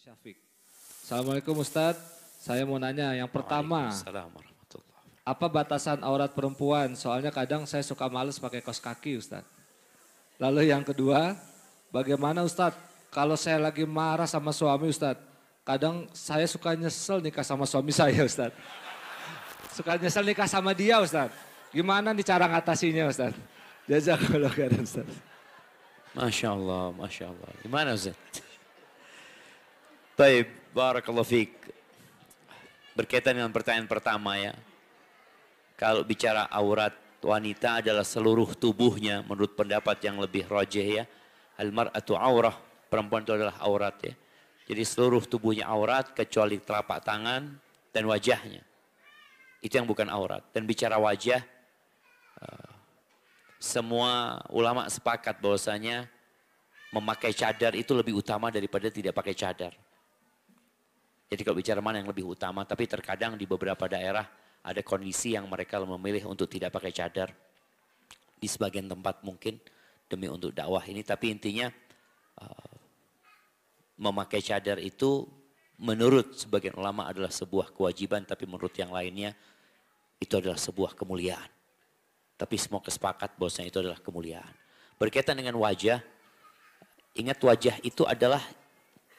Syafiq. Assalamualaikum Ustadz, saya mau nanya yang pertama, Waalaikumsalam warahmatullahi wabarakatuh. apa batasan aurat perempuan? Soalnya kadang saya suka males pakai kaos kaki Ustadz. Lalu yang kedua, bagaimana Ustadz kalau saya lagi marah sama suami Ustadz? Kadang saya suka nyesel nikah sama suami saya Ustadz. Suka nyesel nikah sama dia Ustadz. Gimana nih cara ngatasinya Ustadz? Jazakallahu khairan Ustadz. Masya Allah, Masya Allah. Gimana Ustaz? Baik, barakallahu fiik. Berkaitan dengan pertanyaan pertama ya. Kalau bicara aurat wanita adalah seluruh tubuhnya menurut pendapat yang lebih rajih ya. Al-mar'atu aurah, perempuan itu adalah aurat ya. Jadi seluruh tubuhnya aurat kecuali telapak tangan dan wajahnya. Itu yang bukan aurat. Dan bicara wajah, semua ulama sepakat bahwasanya memakai cadar itu lebih utama daripada tidak pakai cadar. Jadi kalau bicara mana yang lebih utama, tapi terkadang di beberapa daerah ada kondisi yang mereka memilih untuk tidak pakai cadar. Di sebagian tempat mungkin demi untuk dakwah ini, tapi intinya memakai cadar itu menurut sebagian ulama adalah sebuah kewajiban, tapi menurut yang lainnya itu adalah sebuah kemuliaan. Tapi semua kesepakat bahwasanya itu adalah kemuliaan. Berkaitan dengan wajah, ingat wajah itu adalah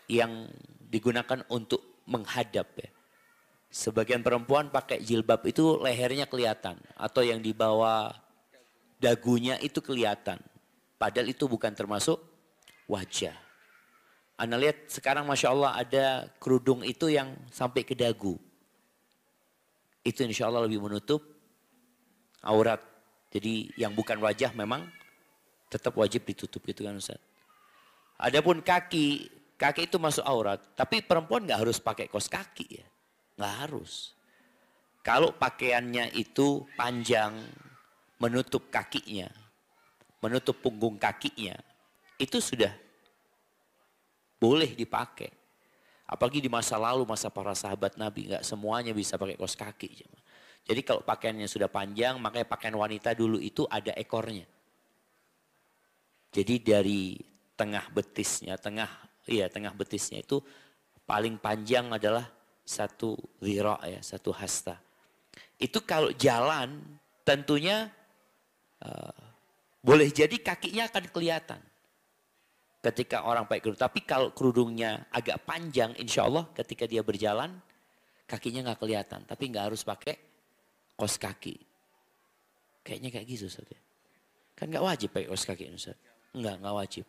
yang digunakan untuk menghadap ya. Sebagian perempuan pakai jilbab itu lehernya kelihatan. Atau yang di bawah dagunya itu kelihatan. Padahal itu bukan termasuk wajah. Anda lihat sekarang Masya Allah ada kerudung itu yang sampai ke dagu. Itu insya Allah lebih menutup aurat. Jadi yang bukan wajah memang tetap wajib ditutup gitu kan Ustaz. Adapun kaki itu masuk aurat. Tapi perempuan nggak harus pakai kaos kaki ya. Nggak harus. Kalau pakaiannya itu panjang, menutup kakinya, menutup punggung kakinya, itu sudah boleh dipakai. Apalagi di masa lalu, masa para sahabat Nabi, nggak semuanya bisa pakai kaos kaki. Jadi kalau pakaiannya sudah panjang, makanya pakaian wanita dulu itu ada ekornya. Jadi dari tengah betisnya itu paling panjang adalah satu dhira ya, satu hasta. Itu kalau jalan tentunya boleh jadi kakinya akan kelihatan ketika orang pakai kerudung. Tapi kalau kerudungnya agak panjang, insya Allah ketika dia berjalan kakinya nggak kelihatan. Tapi nggak harus pakai kaos kaki. Kayaknya kayak gitu Ustaz ya. Kan nggak wajib pakai kaos kaki Ustaz. Nggak wajib.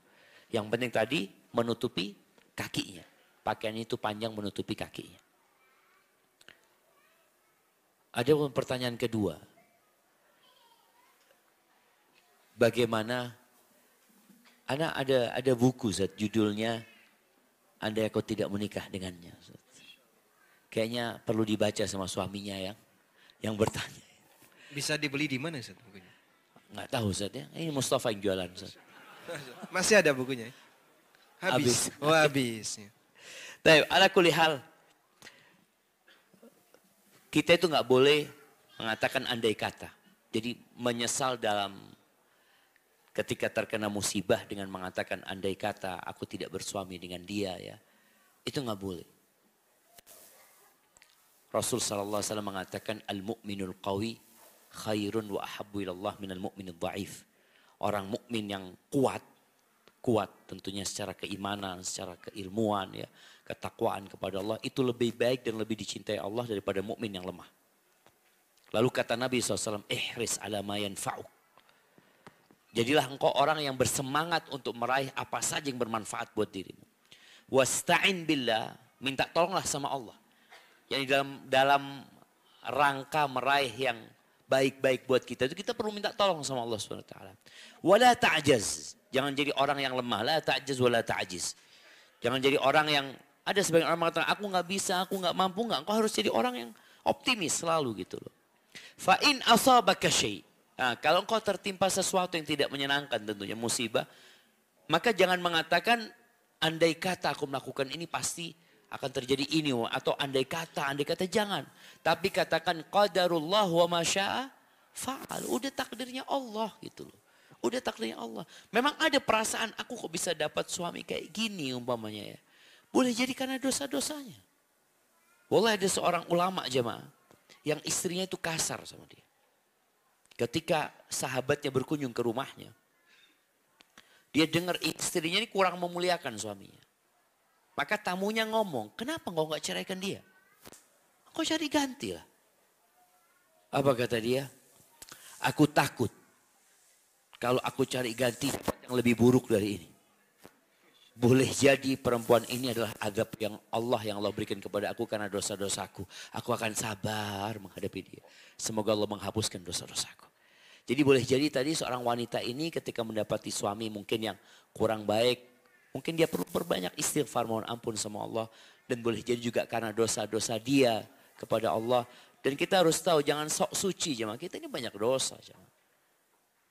Yang penting tadi menutupi kakinya. Pakaian itu panjang menutupi kakinya. Ada pertanyaan kedua. Bagaimana? Ana ada buku Ustaz, judulnya Andai Aku Tidak Menikah Dengannya. Ustaz. Kayaknya perlu dibaca sama suaminya yang bertanya. Bisa dibeli di mana Ustaz bukunya? Nggak tahu Ustaz ya. Ini Mustafa yang jualan Ustaz. Masih ada bukunya? Habis. Oh habis. Tapi ala kulli hal, kita itu nggak boleh mengatakan andai kata. Jadi menyesal dalam ketika terkena musibah dengan mengatakan andai kata aku tidak bersuami dengan dia ya. Itu nggak boleh. Rasul sallallahu alaihi wasallam mengatakan al-mu'minul qawi khairun wa ahabbu ilallah minal mu'minid dha'if. Orang mukmin yang kuat tentunya secara keimanan, secara keilmuan ya, ketakwaan kepada Allah itu lebih baik dan lebih dicintai Allah daripada mukmin yang lemah. Lalu kata Nabi SAW, ihris ala ma yanfa'uk. Jadilah engkau orang yang bersemangat untuk meraih apa saja yang bermanfaat buat dirimu. Wasta'in billah, minta tolonglah sama Allah. Yang dalam rangka meraih yang baik-baik buat kita itu kita perlu minta tolong sama Allah Subhanahu wa taala. Wala ta'jaz. Jangan jadi orang yang lemah. La ta'jaz wala ta'jiz. Jangan jadi orang yang ada sebagian orang mengatakan aku nggak bisa, aku nggak mampu, nggak. Engkau harus jadi orang yang optimis selalu gitu loh. Fa in asabaka syai'. Nah, kalau engkau tertimpa sesuatu yang tidak menyenangkan tentunya musibah, maka jangan mengatakan andai kata aku melakukan ini pasti akan terjadi ini atau andai kata jangan. Tapi katakan qadarullah wa ma syaa fa'al. Udah takdirnya Allah gitu loh. Udah takdirnya Allah. Memang ada perasaan aku kok bisa dapat suami kayak gini umpamanya ya. Boleh jadi karena dosa-dosanya. Wallah ada seorang ulama jemaah yang istrinya itu kasar sama dia. Ketika sahabatnya berkunjung ke rumahnya, dia dengar istrinya ini kurang memuliakan suaminya. Maka tamunya ngomong, kenapa engkau nggak ceraikan dia? Engkau cari ganti lah. Apa kata dia? Aku takut kalau aku cari ganti yang lebih buruk dari ini. Boleh jadi perempuan ini adalah azab yang Allah berikan kepada aku karena dosa-dosaku. Aku akan sabar menghadapi dia. Semoga Allah menghapuskan dosa-dosaku. Jadi boleh jadi tadi seorang wanita ini ketika mendapati suami mungkin yang kurang baik. Mungkin dia perlu perbanyak istighfar mohon ampun sama Allah. Dan boleh jadi juga karena dosa-dosa dia kepada Allah. Dan kita harus tahu jangan sok suci jemaah. Kita ini banyak dosa jemaah.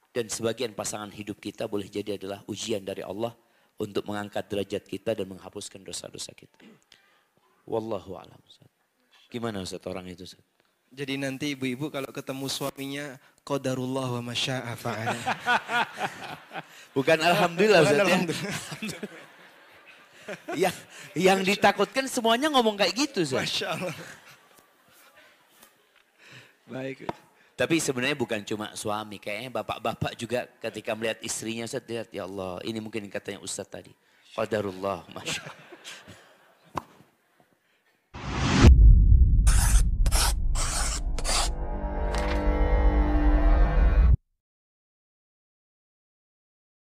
Dan sebagian pasangan hidup kita boleh jadi adalah ujian dari Allah. Untuk mengangkat derajat kita dan menghapuskan dosa-dosa kita. Wallahu a'lam. Gimana Ustaz orang itu Ustaz? Jadi nanti ibu-ibu kalau ketemu suaminya, qadarullah wa masya'a fa'ala. Bukan alhamdulillah Ustaz ya. yang ditakutkan semuanya ngomong kayak gitu Ustaz. Masya Allah. Baik. Tapi sebenarnya bukan cuma suami, kayaknya bapak-bapak juga ketika melihat istrinya, Ustaz lihat ya Allah, ini mungkin katanya Ustaz tadi. Qadarullah, Masya Allah.